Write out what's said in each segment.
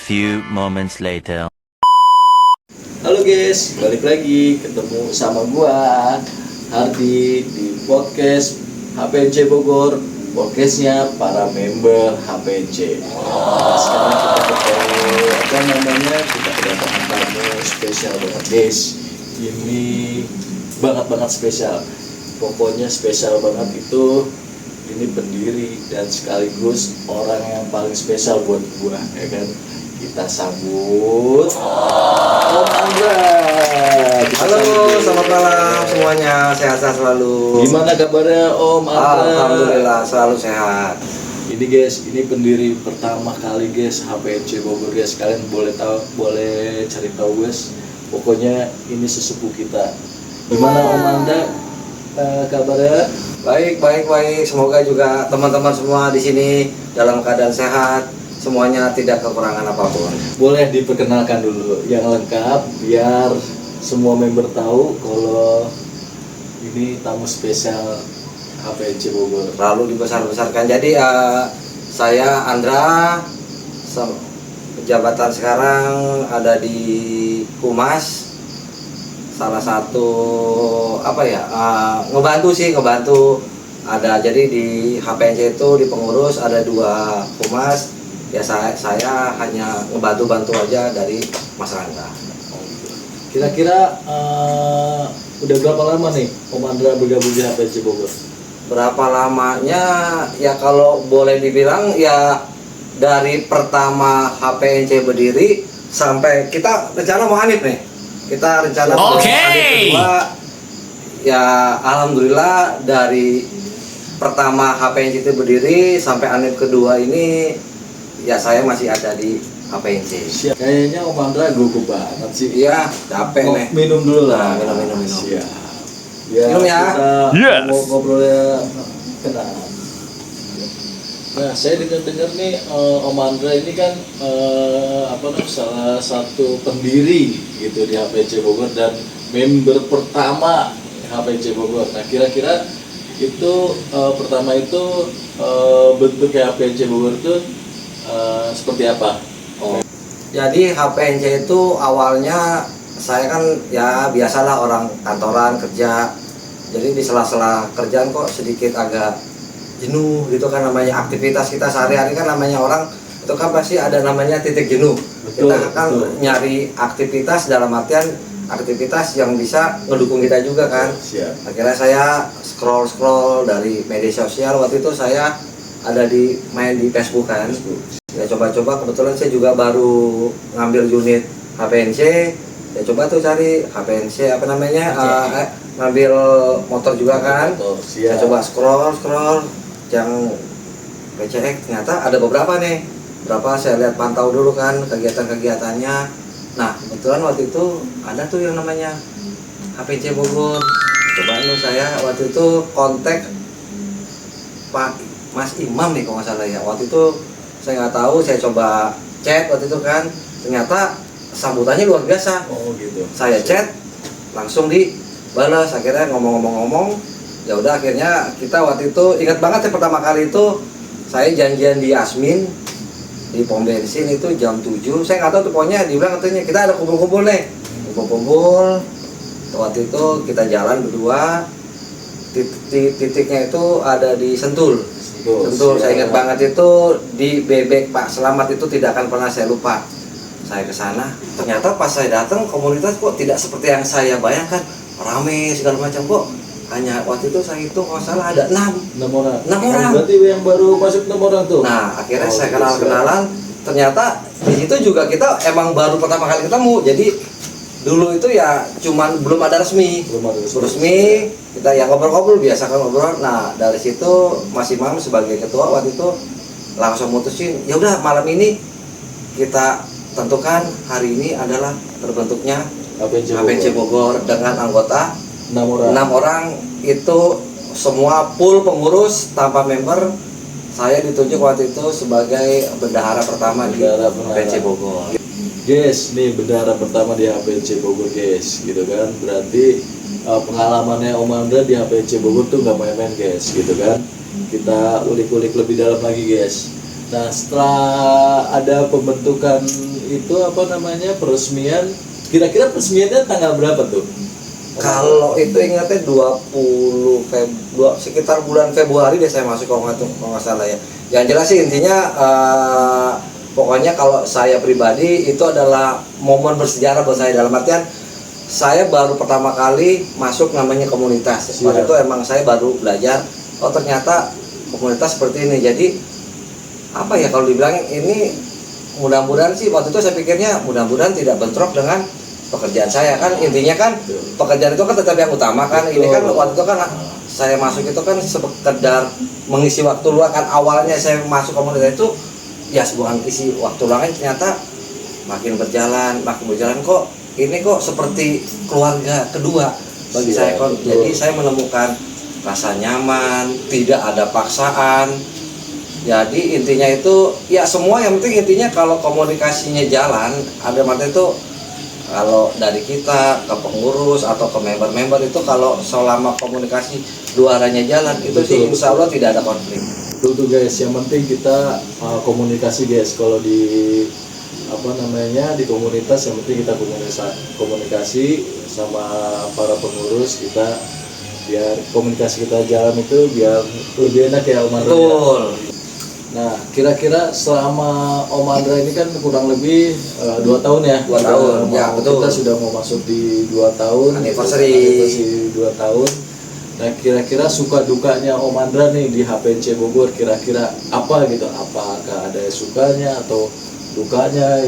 few moments later. Halo guys, balik lagi ketemu sama gua Hardi di podcast HPNC Bogor, podcastnya para member HPNC. Nah, sekarang kita kita kedatangan tamu spesial banget guys. Ini banget spesial. Pokoknya spesial banget itu. Ini pendiri dan sekaligus orang yang paling spesial buat gua, ya kan? Kita sambut Om Andra. Halo, selamat malam semuanya, sehat-sehat selalu. Gimana kabarnya Om Andra? Alhamdulillah selalu sehat. Ini guys, ini pendiri pertama kali guys HPNC Bogor guys. Kalian boleh cari tahu guys. Pokoknya ini sesepuh kita. Gimana Om Andra kabarnya? Baik. Semoga juga teman-teman semua di sini dalam keadaan sehat. Semuanya tidak kekurangan apapun. Boleh diperkenalkan dulu yang lengkap biar semua member tahu kalau ini tamu spesial HPNC Bogor. Lalu dibesar-besarkan. Jadi saya Andra, jabatan sekarang ada di Humas. Salah satu ngebantu. Ada jadi di HPNC itu di pengurus ada 2 Humas. Ya saya hanya ngebantu aja dari Mas Rangga. Kira-kira udah berapa lama nih Om Andra bergabung di HPNC Bogor? Berapa lamanya? Ya kalau boleh dibilang ya dari pertama HPNC berdiri sampai kita rencana mau Hanif nih. Kita rencana mau Hanif kedua. Ya alhamdulillah dari pertama HPNC itu berdiri sampai Hanif kedua ini ya saya masih ada di HPNC. Kayaknya Om Andra gugup banget sih. Iya, capek nih. Minum dulu lah. Minum. Siap. Minum ya. Kita ngobrolnya kenal. Nah, saya dengar nih Om Andra ini kan salah satu pendiri gitu di HPNC Bogor dan member pertama HPNC Bogor. Nah, kira-kira itu pertama itu bentuknya HPNC Bogor itu seperti apa? Jadi HPNC itu awalnya saya kan ya biasalah orang kantoran kerja. Jadi di sela-sela kerjaan kok sedikit agak jenuh gitu kan, namanya aktivitas kita sehari-hari kan namanya orang itu kan pasti ada namanya titik jenuh. Kita kan nyari aktivitas dalam artian aktivitas yang bisa ngedukung kita juga kan. Siap. Akhirnya saya scroll dari media sosial. Waktu itu saya ada main di Facebook kan. Ya coba-coba, kebetulan saya juga baru ngambil unit HPNC. Ya coba tuh cari HPNC ngambil motor juga kan. Ya coba scroll yang PCX, ternyata ada beberapa nih. Berapa saya lihat pantau dulu kan kegiatan-kegiatannya. Nah kebetulan waktu itu ada tuh yang namanya HPNC Bogor. Coba saya waktu itu kontak Pak Mas Imam nih kalau nggak salah ya. Waktu itu saya nggak tahu, saya coba chat waktu itu kan, ternyata sambutannya luar biasa. Oh gitu. Saya chat langsung dibalas, akhirnya ngomong-ngomong, ya udah akhirnya kita waktu itu ingat banget ya pertama kali itu saya janjian di Asmin di pom bensin itu jam 7. Saya nggak tahu tuh pokoknya dibilang katanya kita ada kumpul-kumpul nih, kumpul. Waktu itu kita jalan berdua. Titiknya itu ada di Sentul. Saya ingat banget itu di Bebek Pak Selamat, itu tidak akan pernah saya lupa. Saya ke sana, ternyata pas saya datang komunitas kok tidak seperti yang saya bayangkan, rame segala macam kok. Hanya waktu itu saya hitung kalau salah ada 6 orang. Berarti yang baru masuk 6 orang tuh. Nah, akhirnya saya kenalan. Ternyata di situ juga kita emang baru pertama kali ketemu. Jadi dulu itu ya cuman belum ada resmi. Kita yang ngobrol-ngobrol biasa kan ngobrol. Nah dari situ Mas Imam sebagai ketua waktu itu langsung mutusin, ya udah malam ini kita tentukan hari ini adalah terbentuknya HPNC Bogor dengan anggota 6 orang itu semua full pengurus tanpa member. Saya ditunjuk waktu itu sebagai bendahara pertama di HPNC Bogor. Guys, nih bendahara pertama di HPNC Bogor guys, gitu kan. Berarti pengalamannya Om Andra di HPNC Bogor tuh nggak main-main guys, gitu kan. Kita ulik-ulik lebih dalam lagi guys. Nah setelah ada pembentukan itu apa namanya peresmian, kira-kira peresmiannya tanggal berapa tuh? Kalau itu ingatnya 20 sekitar bulan Februari deh saya masuk kalau nggak salah ya. Yang jelas sih intinya pokoknya kalau saya pribadi itu adalah momen bersejarah buat saya, dalam artian saya baru pertama kali masuk namanya komunitas. Pada itu emang saya baru belajar, oh ternyata komunitas seperti ini. Jadi apa ya kalau dibilang ini, mudah-mudahan sih waktu itu saya pikirnya mudah-mudahan tidak bentrok dengan pekerjaan saya, kan intinya kan pekerjaan itu kan tetap yang utama kan. Ini kan waktu itu kan saya masuk itu kan sekedar mengisi waktu luang kan. Awalnya saya masuk komunitas itu ya sebuah isi waktu luangnya, ternyata makin berjalan kok ini kok seperti keluarga kedua bagi saya kok. Jadi saya menemukan rasa nyaman, tidak ada paksaan. Jadi intinya itu ya semua yang penting intinya kalau komunikasinya jalan, ada materi itu kalau dari kita ke pengurus atau ke member-member itu kalau selama komunikasi dua arahnya jalan itu sih insya Allah tidak ada konflik. Tuh guys, yang penting kita komunikasi guys. Kalau di apa namanya di komunitas yang penting kita komunikasi sama para pengurus kita, biar komunikasi kita jalan itu biar lebih enak ya Om Andra. Betul. Nah kira-kira selama Om Andra ini kan kurang lebih 2 tahun ya. 2 tahun ya, betul. Kita sudah mau masuk di 2 tahun anniversary 2 tahun. Nah kira-kira suka dukanya Om Andra nih di HPNC Bogor kira-kira apa gitu? Apakah ada sukanya atau dukanya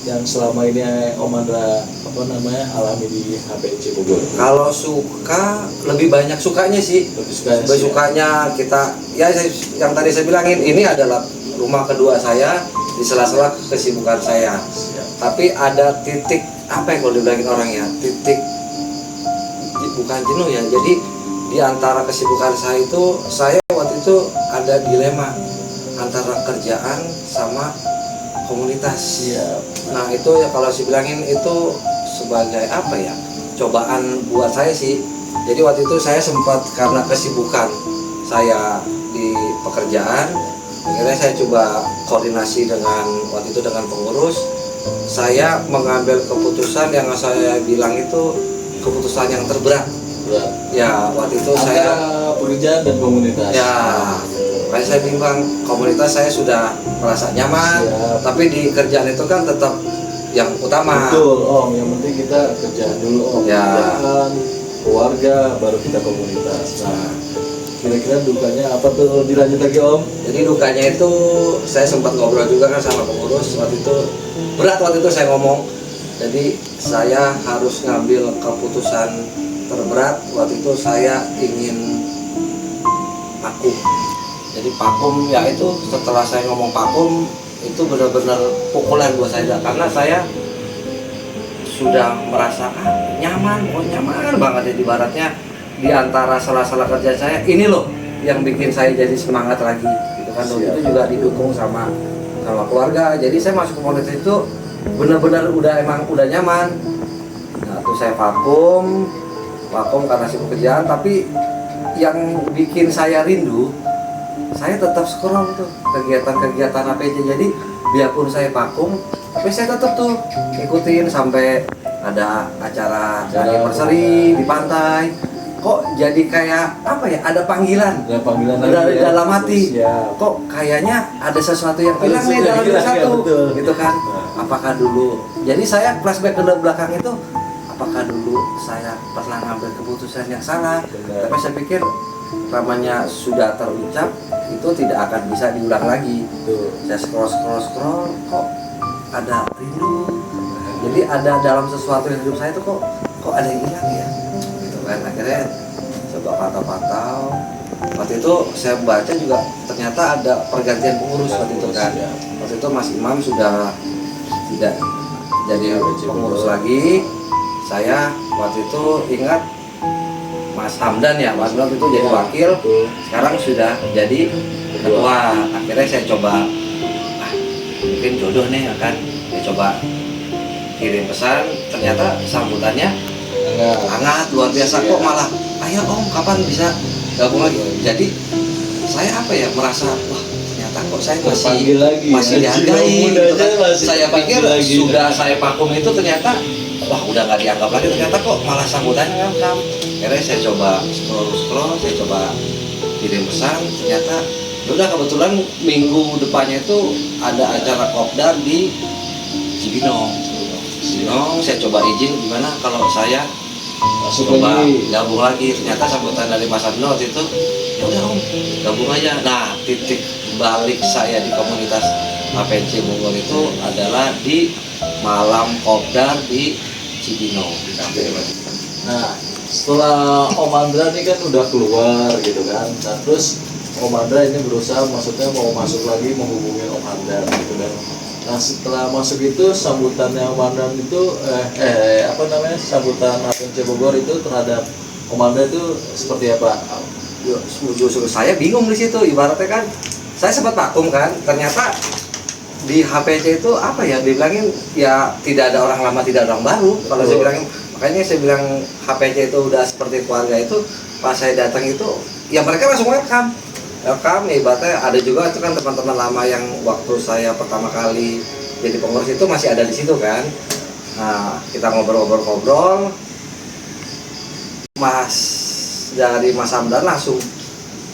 yang selama ini Om Andra apa namanya alami di HPNC Bogor? Kalau suka lebih banyak sukanya sih. Lebih sukanya kita ya yang tadi saya bilangin, ini adalah rumah kedua saya di sela-sela kesibukan saya. Tapi ada titik apa yang kalau dibilangin orang ya, titik bukan jenuh ya. Jadi di antara kesibukan saya itu, saya waktu itu ada dilema antara kerjaan sama komunitas. Nah itu ya kalau saya bilangin itu sebagai apa ya, cobaan buat saya sih. Jadi waktu itu saya sempat karena kesibukan saya di pekerjaan, akhirnya saya coba koordinasi dengan waktu itu dengan pengurus. Saya mengambil keputusan yang saya bilang itu keputusan yang terberat. Ya waktu itu antara saya pekerjaan dan komunitas. Ya kayak saya bimbang, komunitas saya sudah merasa nyaman, tapi di kerjaan itu kan tetap yang utama. Betul Om, yang penting kita kerjaan dulu Om. Kerjaan, keluarga, baru kita komunitas. Nah kira-kira dukanya apa tuh, dilanjut lagi Om? Jadi dukanya itu saya sempat ngobrol juga kan sama pengurus waktu itu, berat waktu itu saya ngomong. Jadi saya harus ngambil keputusan terberat. Waktu itu saya ingin vakum. Jadi vakum ya itu setelah saya ngomong vakum itu benar-benar pukulan buat saya, karena saya sudah merasa nyaman banget ya, di baratnya di antara sela-sela kerja saya ini loh yang bikin saya jadi semangat lagi gitu kan. Itu juga didukung sama keluarga. Jadi saya masuk komunitas itu benar-benar udah nyaman. Nah tuh saya vakum karena sibuk kerjaan, tapi yang bikin saya rindu, saya tetap scroll tuh kegiatan-kegiatan APJ. Jadi biarpun saya vakum, tapi saya tetap tuh ikutin sampai ada acara anniversary di pantai. Kok jadi kayak apa ya, ada panggilan dari dalam hati. Kok kayaknya ada sesuatu yang hilang nih dalam diri satu gitu kan. Apakah dulu, jadi saya flashback ke belakang itu, apakah dulu saya pernah ngambil keputusan yang salah? Tapi saya pikir namanya sudah terucap itu tidak akan bisa diulang lagi. Saya scroll kok ada rindu. Jadi ada dalam sesuatu yang hidup saya itu kok ada yang hilang ya. Gitu kan. Akhirnya coba pantau. Waktu itu saya baca juga ternyata ada pergantian pengurus waktu itu kan. Waktu itu Mas Imam sudah tidak jadi pengurus lagi. Saya waktu itu ingat Mas Hamdan ya, Mas Hamdan itu jadi wakil, sekarang sudah jadi ketua. Akhirnya saya coba, mungkin jodoh nih akan saya coba kirim pesan, ternyata sambutannya hangat luar biasa. Kok malah ayo Om kapan bisa gabung lagi. Jadi saya apa ya, merasa wah ternyata kok saya Terpanggil lagi, masih ya. dihargai Jiwa gitu mudanya kan. masih Saya pikir terpanggil lagi. sudah saya vakum itu ternyata wah udah nggak dianggap lagi, ternyata kok malah sambutannya welcome. Akhirnya saya coba scroll, saya coba kirim pesan, ternyata udah kebetulan minggu depannya itu ada acara kopdar di Cibinong. Saya coba izin gimana kalau saya Masuk coba lagi. gabung lagi. Ternyata sambutan dari Mas Abdul waktu itu, ya udah Om, gabung aja. Nah, titik balik saya di komunitas HPNC Bogor itu adalah di malam kopdar di Cibinong di kafe. Nah, setelah Om Andra ini kan udah keluar gitu kan. Nah, terus Om Andra ini berusaha, maksudnya mau masuk lagi, menghubungi Om Andra gitu kan. Nah, setelah masuk itu sambutannya Om Andra itu sambutan HPNC Bogor itu terhadap Om Andra itu seperti apa? Justru saya bingung di situ, ibaratnya kan saya sempat vakum kan, ternyata di HPC itu apa ya, dibilangin ya tidak ada orang lama, tidak ada orang baru. Kalau saya bilangin, makanya saya bilang HPC itu udah seperti keluarga itu. Pas saya datang itu ya mereka langsung welcome, ya ibaratnya ada juga itu kan teman-teman lama yang waktu saya pertama kali jadi pengurus itu masih ada di situ kan. Nah, kita ngobrol-ngobrol, dari Mas Hamdan langsung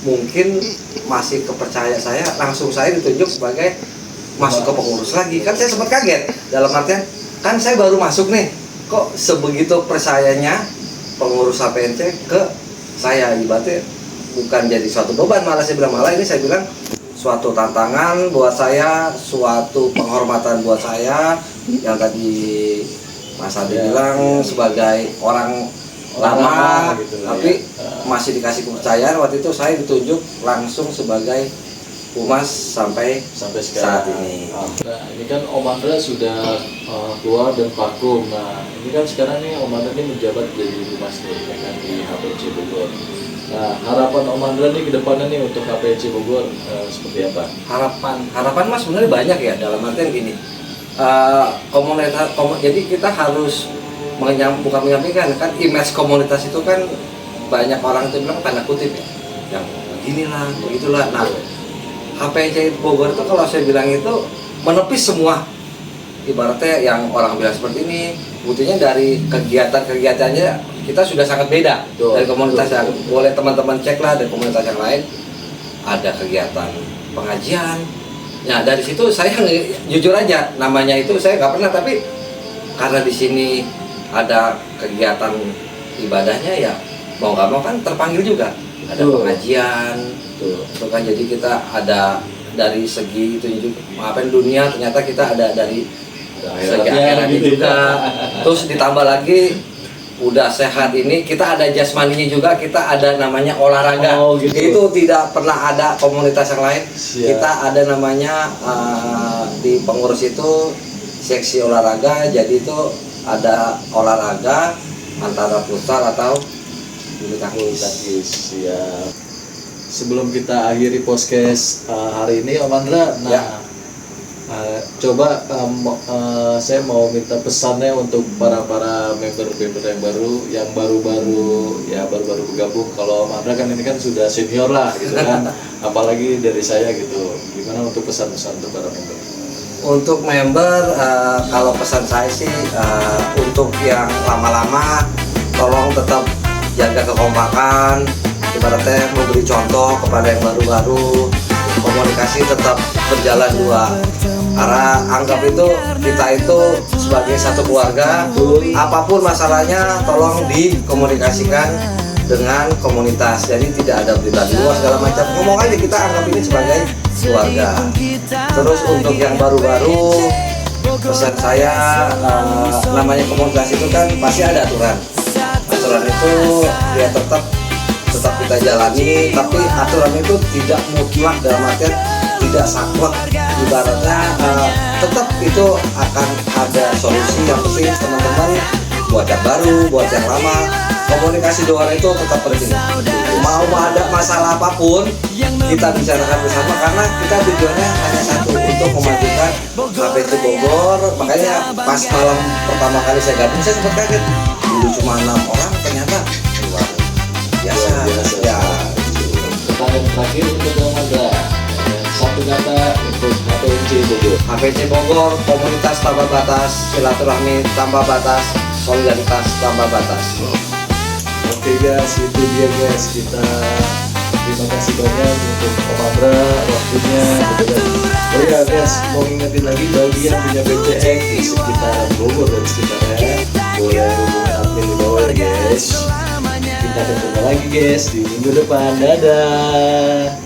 mungkin masih kepercaya saya, langsung saya ditunjuk sebagai masuk ke pengurus lagi. Kan saya sempat kaget, dalam artian kan saya baru masuk nih, kok sebegitu percayanya pengurus HPNC ke saya, ibaratnya bukan jadi suatu beban, malah saya bilang, malah ini saya bilang suatu tantangan buat saya, suatu penghormatan buat saya. Yang tadi Mas Adi bilang sebagai orang lama gitu tapi ya. masih dikasih kepercayaan. Waktu itu saya ditunjuk langsung sebagai humas sampai sekarang. saat ini. Nah, ini kan Om Andra sudah keluar dan vakum. Nah, ini kan sekarang nih Om Andra ini menjabat jadi humas nih, ya kan, di HPNC Bogor. Nah, harapan Om Andra nih ke depannya nih untuk HPNC Bogor seperti apa? Harapan Mas sebenarnya banyak ya, dalam artian gini, jadi kita harus bukan menyampaikan kan image komunitas itu kan banyak orang itu bilang tanda kutip ya, yang beginilah begitulah. Nah, HPNC Bogor itu kalau saya bilang itu menepis semua, ibaratnya yang orang bilang seperti ini. Buktinya dari kegiatan-kegiatannya kita sudah sangat beda dari komunitas yang boleh teman-teman cek lah, dari komunitas yang lain ada kegiatan pengajian. Nah, dari situ saya jujur aja, namanya itu saya nggak pernah, tapi karena di sini ada kegiatan ibadahnya ya mau nggak mau kan terpanggil juga, ada pengajian itu kan. Jadi kita ada dari segi itu maafin dunia, ternyata kita ada dari segi akhiratnya gitu juga. Terus ditambah lagi udah sehat ini, kita ada jasmaninya juga, kita ada namanya olahraga. Gitu. Itu tidak pernah ada komunitas yang lain. Kita ada namanya di pengurus itu seksi olahraga, jadi itu ada olahraga antara futsal atau bulu tangkis. Siap. Sebelum kita akhiri podcast hari ini, Om Andra, coba saya mau minta pesannya untuk para member-member yang baru bergabung. Kalau Om Andra kan ini kan sudah senior lah gitu kan, apalagi dari saya gitu. Gimana untuk pesan-pesan untuk para member? Untuk member, kalau pesan saya sih untuk yang lama-lama tolong tetap jaga kekompakan, ibaratnya memberi contoh kepada yang baru-baru, komunikasi tetap berjalan dua arah. Anggap itu kita itu sebagai satu keluarga, apapun masalahnya tolong dikomunikasikan dengan komunitas. Jadi tidak ada berita di luar segala macam, ngomong aja, kita anggap ini sebagai keluarga. Terus untuk yang baru-baru, pesan saya, namanya komunitas itu kan pasti ada aturan itu ya tetap kita jalani, tapi aturan itu tidak mutlak, dalam artian tidak saklek. Ibaratnya tetap itu akan ada solusi. Yang penting teman-teman, buat yang baru, buat yang lama, komunikasi doang itu tetap penting. Mau ada masalah apapun kita bicarakan bersama, karena kita tujuannya hanya satu, untuk memajukan HPNC Bogor. Makanya pas malam pertama kali saya gabung, saya sempat kaget, dulu cuma 6 orang, ternyata luar biasa. Ya. Pertanyaan terakhir untuk Om Andra, satu kata untuk HPNC Bogor. HPNC Bogor, komunitas tanpa batas, silaturahmi tanpa batas, solidaritas tanpa batas. Oke guys, itu dia guys, kita terima kasih banyak untuk Om Andra waktunya gitu kan. Oh ya guys, mau ngingetin lagi bagi yang punya BCX di sekitar Bogor dan sekitarnya, boleh hubungi admin di bawah ya guys. Kita ketemu lagi guys di minggu depan, dadah.